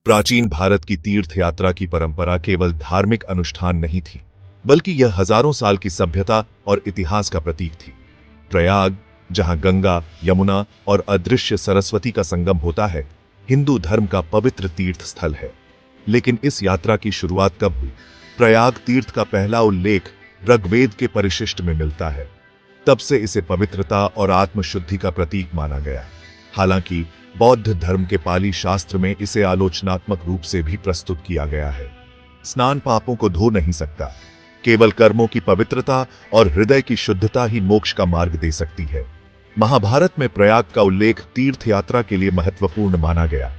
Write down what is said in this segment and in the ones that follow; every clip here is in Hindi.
प्राचीन भारत की तीर्थ यात्रा की परंपरा केवल धार्मिक अनुष्ठान नहीं थी, बल्कि यह हजारों साल की सभ्यता और इतिहास का प्रतीक थी। प्रयाग, जहां गंगा, यमुना और अदृश्य सरस्वती का संगम होता है, हिंदू धर्म का पवित्र तीर्थ स्थल है। लेकिन इस यात्रा की शुरुआत कब हुई? प्रयाग तीर्थ का पहला उल्लेख ऋग्वेद के परिशिष्ट में मिलता है। तब से इसे पवित्रता और आत्मशुद्धि का प्रतीक माना गया। हालांकि बौद्ध धर्म के पाली शास्त्र में इसे आलोचनात्मक रूप से भी प्रस्तुत किया गया है। स्नान पापों को धो नहीं सकता, केवल कर्मों की पवित्रता और हृदय की शुद्धता ही मोक्ष का मार्ग दे सकती है। महाभारत में प्रयाग का उल्लेख तीर्थ यात्रा के लिए महत्वपूर्ण माना गया।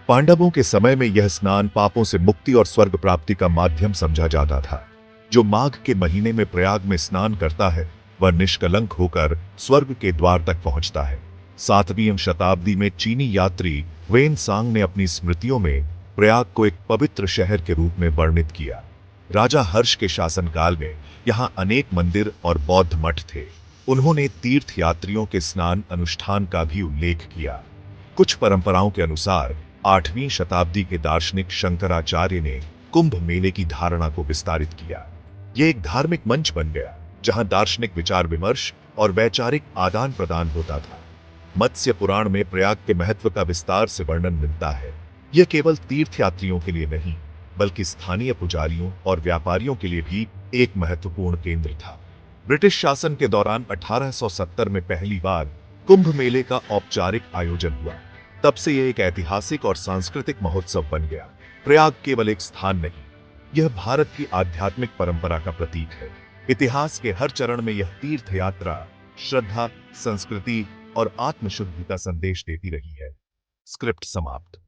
पांडवों के समय में यह स्नान पापों से मुक्ति और स्वर्ग प्राप्ति का माध्यम समझा जाता था। जो माघ के महीने में प्रयाग में स्नान करता है, वह निष्कलंक होकर स्वर्ग के द्वार तक पहुंचता है। 7वीं शताब्दी में चीनी यात्री वेन सांग ने अपनी स्मृतियों में प्रयाग को एक पवित्र शहर के रूप में वर्णित किया। राजा हर्ष के शासनकाल में यहाँ अनेक मंदिर और बौद्ध मठ थे। उन्होंने तीर्थ यात्रियों के स्नान अनुष्ठान का भी उल्लेख किया। कुछ परंपराओं के अनुसार 8वीं शताब्दी के दार्शनिक शंकराचार्य ने कुंभ मेले की धारणा को विस्तारित किया। ये एक धार्मिक मंच बन गया, जहां दार्शनिक विचार विमर्श और वैचारिक आदान प्रदान होता था। मत्स्य पुराण में प्रयाग के महत्व का विस्तार से वर्णन मिलता है। यह केवल तीर्थयात्रियों के लिए नहीं, बल्कि स्थानीय पुजारियों और व्यापारियों के लिए भी एक महत्वपूर्ण केंद्र था। ब्रिटिश शासन के दौरान 1870 में पहली बार कुंभ मेले का औपचारिक आयोजन हुआ। तब से यह एक ऐतिहासिक और सांस्कृतिक महोत्सव बन गया। प्रयाग केवल एक स्थान नहीं, यह भारत की आध्यात्मिक परंपरा का प्रतीक है। इतिहास के हर चरण में यह तीर्थ यात्रा श्रद्धा, संस्कृति और आत्मशुद्धि का संदेश देती रही है। स्क्रिप्ट समाप्त।